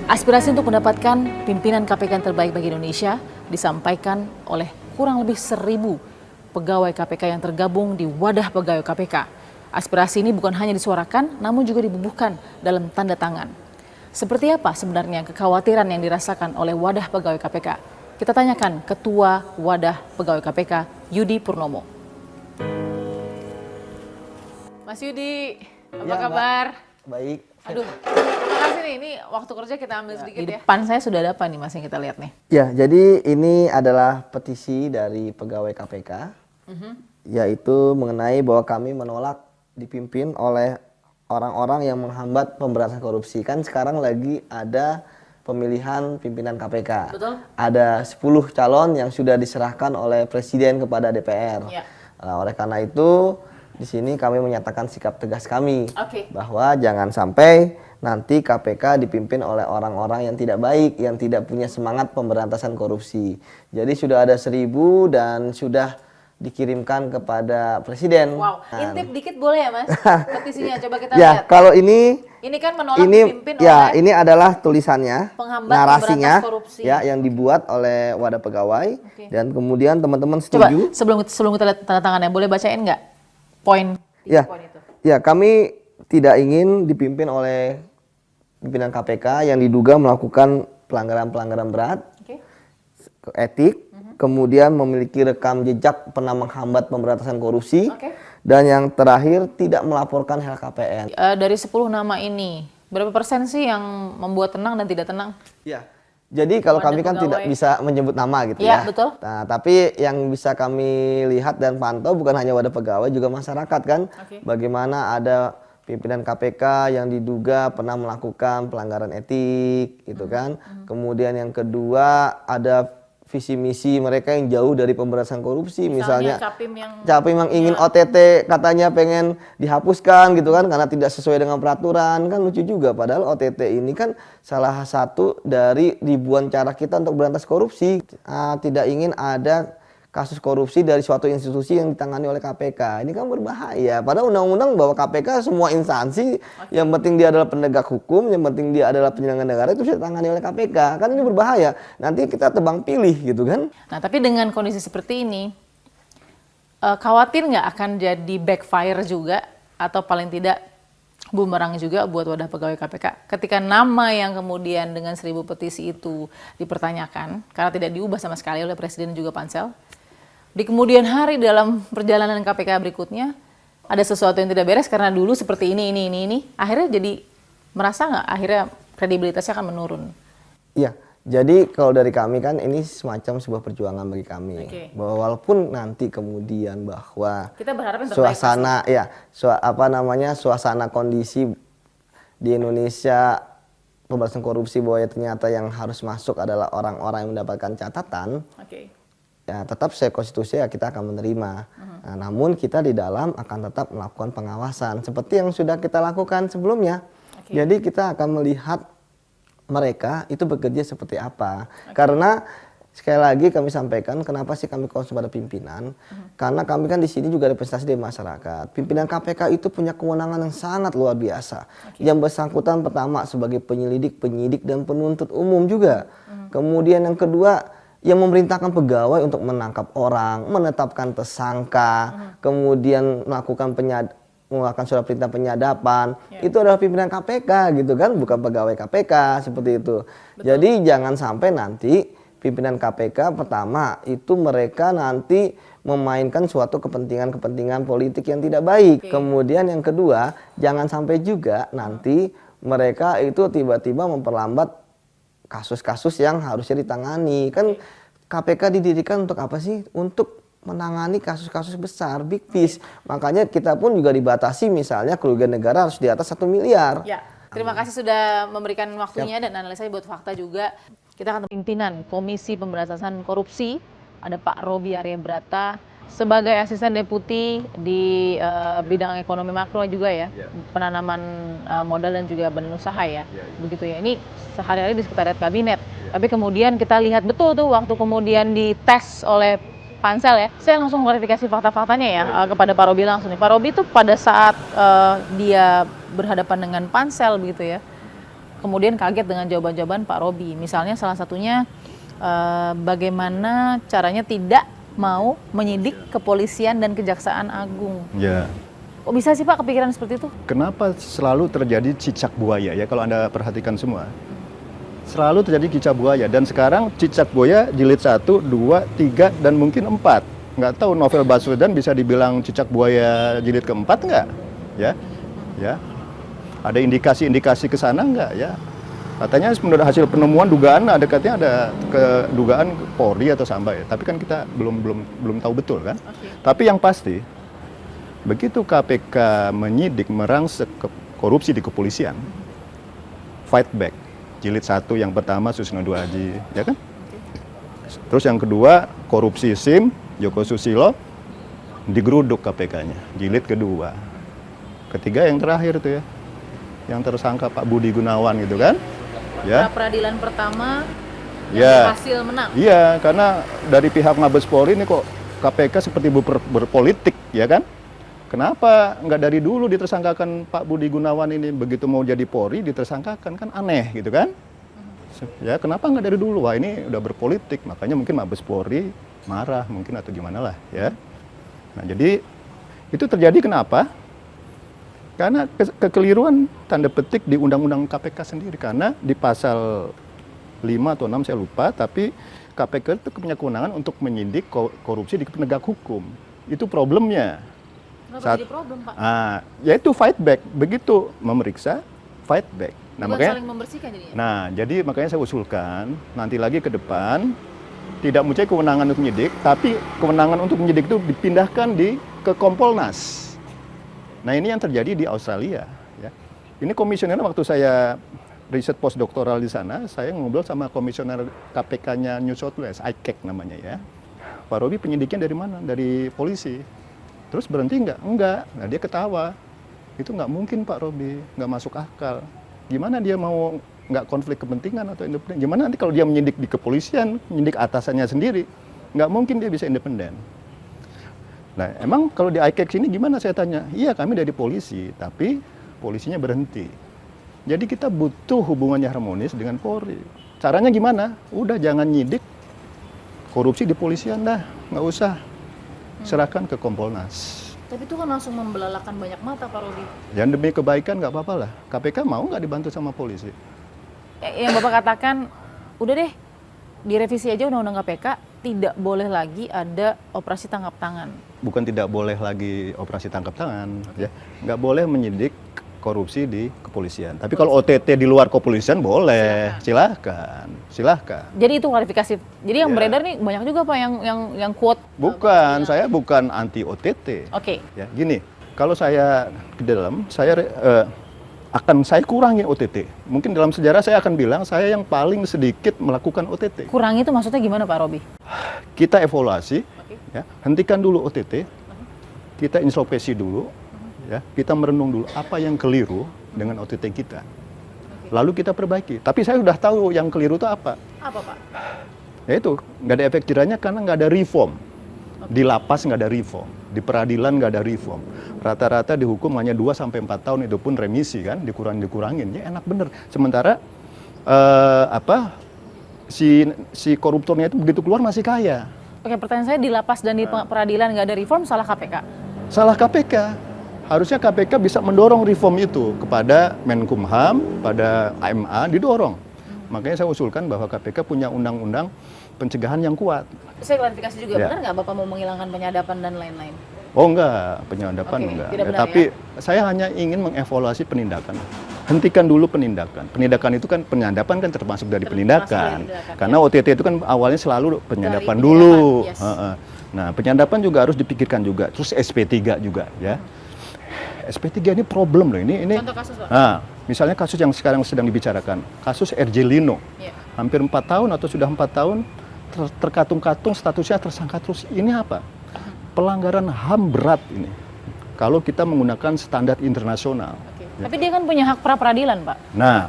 Aspirasi untuk mendapatkan pimpinan KPK yang terbaik bagi Indonesia disampaikan oleh kurang lebih 1.000 pegawai KPK yang tergabung di Wadah Pegawai KPK. Aspirasi ini bukan hanya disuarakan, namun juga dibubuhkan dalam tanda tangan. Seperti apa sebenarnya kekhawatiran yang dirasakan oleh Wadah Pegawai KPK? Kita tanyakan Ketua Wadah Pegawai KPK, Yudi Purnomo. Mas Yudi, apa kabar? Baik. Aduh, terima kasih nih. Ini waktu kerja kita ambil sedikit ya. Di depan saya sudah ada apa nih Mas yang kita lihat nih? Ya, jadi ini adalah petisi dari pegawai KPK, yaitu mengenai bahwa kami menolak dipimpin oleh orang-orang yang menghambat pemberantasan korupsi. Kan sekarang lagi ada pemilihan pimpinan KPK. Betul. Ada 10 calon yang sudah diserahkan oleh Presiden kepada DPR. Ya. Oleh karena itu, di sini kami menyatakan sikap tegas kami bahwa jangan sampai nanti KPK dipimpin oleh orang-orang yang tidak baik, yang tidak punya semangat pemberantasan korupsi. Jadi sudah ada 1.000 dan sudah dikirimkan kepada Presiden. Wow, intip dikit boleh ya Mas? Petisinya coba kita ya, lihat. kalau ini kan menolak dipimpin ya, oleh ini adalah tulisannya, penghambat narasinya korupsi. ya yang dibuat oleh Wadah Pegawai dan kemudian teman-teman Coba setuju. sebelum kita lihat tanda tangannya, boleh bacain nggak poin itu? Ya, kami tidak ingin dipimpin oleh pimpinan KPK yang diduga melakukan pelanggaran-pelanggaran berat, etik, kemudian memiliki rekam jejak pernah menghambat pemberantasan korupsi, dan yang terakhir tidak melaporkan LHKPN. Dari 10 nama ini, berapa persen sih yang membuat tenang dan tidak tenang? Ya, jadi kalau kami kan tidak bisa menyebut nama gitu ya. Betul. Nah, tapi yang bisa kami lihat dan pantau bukan hanya Wadah Pegawai, juga masyarakat kan. Bagaimana ada pimpinan KPK yang diduga pernah melakukan pelanggaran etik gitu kan. Kemudian yang kedua ada visi misi mereka yang jauh dari pemberantasan korupsi, misalnya Capim yang ingin OTT katanya pengen dihapuskan gitu kan karena tidak sesuai dengan peraturan, kan lucu juga, padahal OTT ini kan salah satu dari ribuan cara kita untuk berantas korupsi. Tidak ingin ada kasus korupsi dari suatu institusi yang ditangani oleh KPK. Ini kan berbahaya. Padahal undang-undang bahwa KPK semua instansi, yang penting dia adalah penegak hukum, yang penting dia adalah penyelenggara negara, itu bisa ditangani oleh KPK. Kan ini berbahaya. Nanti kita tebang pilih gitu kan. Nah, tapi dengan kondisi seperti ini, khawatir nggak akan jadi backfire juga, atau paling tidak bumerang juga buat Wadah Pegawai KPK ketika nama yang kemudian dengan 1.000 petisi itu dipertanyakan karena tidak diubah sama sekali oleh Presiden juga Pansel. Di kemudian hari dalam perjalanan KPK berikutnya ada sesuatu yang tidak beres karena dulu seperti ini, akhirnya jadi merasa nggak akhirnya kredibilitasnya akan menurun? Iya, jadi kalau dari kami kan ini semacam sebuah perjuangan bagi kami, bahwa walaupun nanti kemudian bahwa kita berharap suasana suasana kondisi di Indonesia pemberantasan korupsi bahwa ternyata yang harus masuk adalah orang-orang yang mendapatkan catatan. Ya, tetap secara konstitusi ya kita akan menerima. Nah, namun kita di dalam akan tetap melakukan pengawasan seperti yang sudah kita lakukan sebelumnya. Jadi kita akan melihat mereka itu bekerja seperti apa. Karena sekali lagi kami sampaikan kenapa sih kami concern pada pimpinan? Karena kami kan di sini juga representasi dari masyarakat. Pimpinan KPK itu punya kewenangan yang sangat luar biasa. Yang bersangkutan pertama sebagai penyelidik, penyidik dan penuntut umum juga. Kemudian yang kedua yang memerintahkan pegawai untuk menangkap orang, menetapkan tersangka, kemudian melakukan surat perintah penyadapan, itu adalah pimpinan KPK gitu kan, bukan pegawai KPK seperti itu. Jadi jangan sampai nanti pimpinan KPK pertama itu mereka nanti memainkan suatu kepentingan-kepentingan politik yang tidak baik. Kemudian yang kedua, jangan sampai juga nanti mereka itu tiba-tiba memperlambat kasus-kasus yang harusnya ditangani. Kan KPK didirikan untuk apa sih? Untuk menangani kasus-kasus besar, big fish. Makanya kita pun juga dibatasi, misalnya kerugian negara harus di atas 1 miliar. Ya, terima kasih sudah memberikan waktunya dan analisanya buat fakta juga. Kita akan pimpinan Komisi Pemberantasan Korupsi, ada Pak Roby Arya Brata, sebagai asisten deputi di bidang ekonomi makro juga ya, penanaman modal dan juga badan usaha ya, begitu ya. Ini sehari-hari di sekretariat kabinet, tapi kemudian kita lihat betul tuh waktu kemudian dites oleh Pansel ya, saya langsung klarifikasi fakta-faktanya ya kepada Pak Roby langsung nih. Pak Roby tuh pada saat dia berhadapan dengan Pansel begitu ya, kemudian kaget dengan jawaban-jawaban Pak Roby. Misalnya salah satunya bagaimana caranya tidak mau menyidik kepolisian dan Kejaksaan Agung. Ya. Kok bisa sih Pak kepikiran seperti itu? Kenapa selalu terjadi cicak buaya ya kalau Anda perhatikan semua? Selalu terjadi cicak buaya, dan sekarang cicak buaya jilid 1, 2, 3, dan mungkin 4. Nggak tahu Novel Baswedan bisa dibilang cicak buaya jilid keempat nggak? Ya, ya. Ada indikasi-indikasi ke sana nggak ya? Katanya menurut hasil penemuan dugaan katanya ada kedugaan Polri atau Sambai, tapi kan kita belum tahu betul kan. Okay. Tapi yang pasti begitu KPK menyidik merangsek korupsi di kepolisian, fight back. Jilid 1 yang pertama Susno Duaji, ya kan? Okay. Terus yang kedua korupsi SIM Joko Susilo digeruduk KPK-nya, jilid kedua. Ketiga yang terakhir tuh ya, yang tersangka Pak Budi Gunawan gitu kan? Ya. Peradilan pertama ya. Hasil menang. Iya, karena dari pihak Mabes Polri ini kok KPK seperti berpolitik, ya kan? Kenapa nggak dari dulu ditersangkakan Pak Budi Gunawan ini, begitu mau jadi Polri ditersangkakan, kan aneh gitu kan? Ya kenapa nggak dari dulu? Wah ini udah berpolitik, makanya mungkin Mabes Polri marah mungkin atau gimana lah ya. Nah jadi itu terjadi kenapa? Karena kekeliruan tanda petik di Undang-Undang KPK sendiri, karena di pasal 5 atau 6 saya lupa, tapi KPK itu punya kewenangan untuk menyidik korupsi di penegak hukum. Itu problemnya. Kenapa jadi problem, Pak? Yaitu fight back, begitu memeriksa fight back. Nah, bukan makanya saling membersihkan jadinya. Nah, jadi makanya saya usulkan nanti lagi ke depan tidak mempunyai kewenangan untuk menyidik, tapi kewenangan untuk menyidik itu dipindahkan ke Kompolnas. Nah ini yang terjadi di Australia. Ya. Ini komisioner waktu saya riset postdoktoral di sana, saya ngobrol sama komisioner KPK-nya New South Wales, ICAC namanya ya. Pak Roby penyidiknya dari mana? Dari polisi. Terus berhenti nggak? Enggak. Nah dia ketawa. Itu nggak mungkin Pak Roby, nggak masuk akal. Gimana dia mau nggak konflik kepentingan atau independen? Gimana nanti kalau dia menyidik di kepolisian, menyidik atasannya sendiri? Nggak mungkin dia bisa independen. Nah, emang kalau di ICAC sini gimana saya tanya? Iya, kami dari polisi, tapi polisinya berhenti. Jadi kita butuh hubungannya harmonis dengan Polri. Caranya gimana? Udah jangan nyidik korupsi di polisian dah, nggak usah. Serahkan ke Kompolnas. Tapi itu kan langsung membelalakan banyak mata, Pak Roby. Yang demi kebaikan nggak apa-apa lah. KPK mau nggak dibantu sama polisi? Yang Bapak katakan, udah deh, direvisi aja Undang-Undang KPK, tidak boleh lagi ada operasi tangkap tangan. Bukan tidak boleh lagi operasi tangkap tangan, ya. Nggak boleh menyidik korupsi di kepolisian. Tapi kalau OTT di luar kepolisian boleh, silahkan. Jadi itu klarifikasi. Jadi yang beredar nih banyak juga Pak yang quote. Bukan, saya bukan anti OTT. Oke. Ya, gini, kalau saya ke dalam, saya kurangi OTT. Mungkin dalam sejarah saya akan bilang saya yang paling sedikit melakukan OTT. Kurangi itu maksudnya gimana Pak Roby? Kita evaluasi, ya, hentikan dulu OTT, kita introspeksi dulu, ya, kita merenung dulu apa yang keliru dengan OTT kita. Lalu kita perbaiki. Tapi saya sudah tahu yang keliru itu apa. Apa Pak? Yaitu nggak ada efek jerahnya karena nggak ada reform. Di lapas nggak ada reform, di peradilan nggak ada reform. Rata-rata dihukum hanya 2-4 tahun, itu pun remisi kan, dikurangin. Ya enak bener. Sementara si koruptornya itu begitu keluar masih kaya. Oke, pertanyaan saya, di lapas dan di peradilan nggak ada reform, salah KPK? Salah KPK. Harusnya KPK bisa mendorong reform itu kepada Menkumham, pada AMA, didorong. Makanya saya usulkan bahwa KPK punya undang-undang pencegahan yang kuat. Saya klarifikasi juga, Ya. benar nggak Bapak mau menghilangkan penyadapan dan lain-lain? Oh enggak, penyadapan Oke, enggak. tidak benar, Tapi saya hanya ingin mengevaluasi penindakan. Hentikan dulu penindakan. Penindakan itu kan, penyadapan kan termasuk dari penindakan. Karena OTT itu kan awalnya selalu penyadapan Dari dulu. penyadapan, yes. Nah, penyadapan juga harus dipikirkan juga. Terus SP3 juga ya. SP3 ini problem loh. Ini Contoh kasus Pak? Nah, misalnya kasus yang sekarang sedang dibicarakan, kasus RJ Lino. Ya. Hampir 4 tahun atau sudah 4 tahun terkatung-katung statusnya tersangka terus. Ini apa? Pelanggaran HAM berat ini. Kalau kita menggunakan standar internasional. Ya. Tapi dia kan punya hak pra-peradilan, Pak. Nah,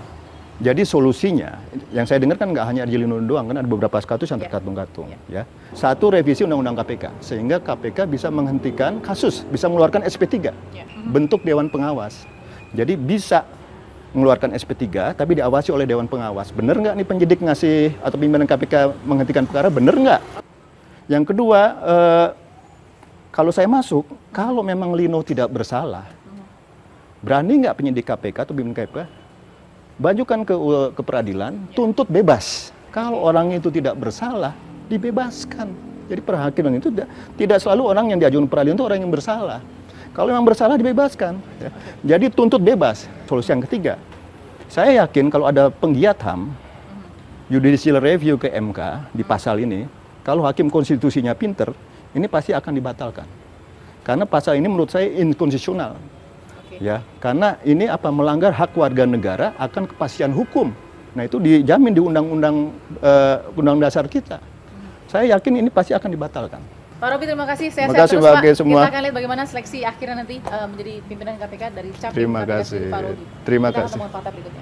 jadi solusinya, yang saya dengar kan nggak hanya RJ Lino doang, kan ada beberapa kasus yang terkatung-katung. Ya. Satu, revisi Undang-Undang KPK, sehingga KPK bisa menghentikan kasus, bisa mengeluarkan SP3, bentuk Dewan Pengawas. Jadi bisa mengeluarkan SP3, tapi diawasi oleh Dewan Pengawas. Bener nggak nih penyidik ngasih atau pimpinan KPK menghentikan perkara, bener nggak? Yang kedua, kalau saya masuk, kalau memang Lino tidak bersalah, berani nggak penyidik KPK atau pimpinan KPK bajukan ke peradilan, tuntut bebas. Kalau orang itu tidak bersalah, dibebaskan. Jadi perhakiman itu tidak selalu orang yang diajukan peradilan itu orang yang bersalah. Kalau memang bersalah dibebaskan. Ya. Jadi tuntut bebas. Solusi yang ketiga, saya yakin kalau ada penggiat HAM, judicial review ke MK di pasal ini, kalau hakim konstitusinya pinter, ini pasti akan dibatalkan. Karena pasal ini menurut saya inkonstitusional. Ya, karena ini melanggar hak warga negara akan kepastian hukum. Nah itu dijamin di undang dasar kita. Saya yakin ini pasti akan dibatalkan. Pak Robi, terima kasih. Terima kasih bagi semua. Kita akan lihat bagaimana seleksi akhirnya nanti menjadi pimpinan KPK dari capim Terima KPK kasih. Pak Robi. Terima Kita kasih. ketemu fakta berikutnya.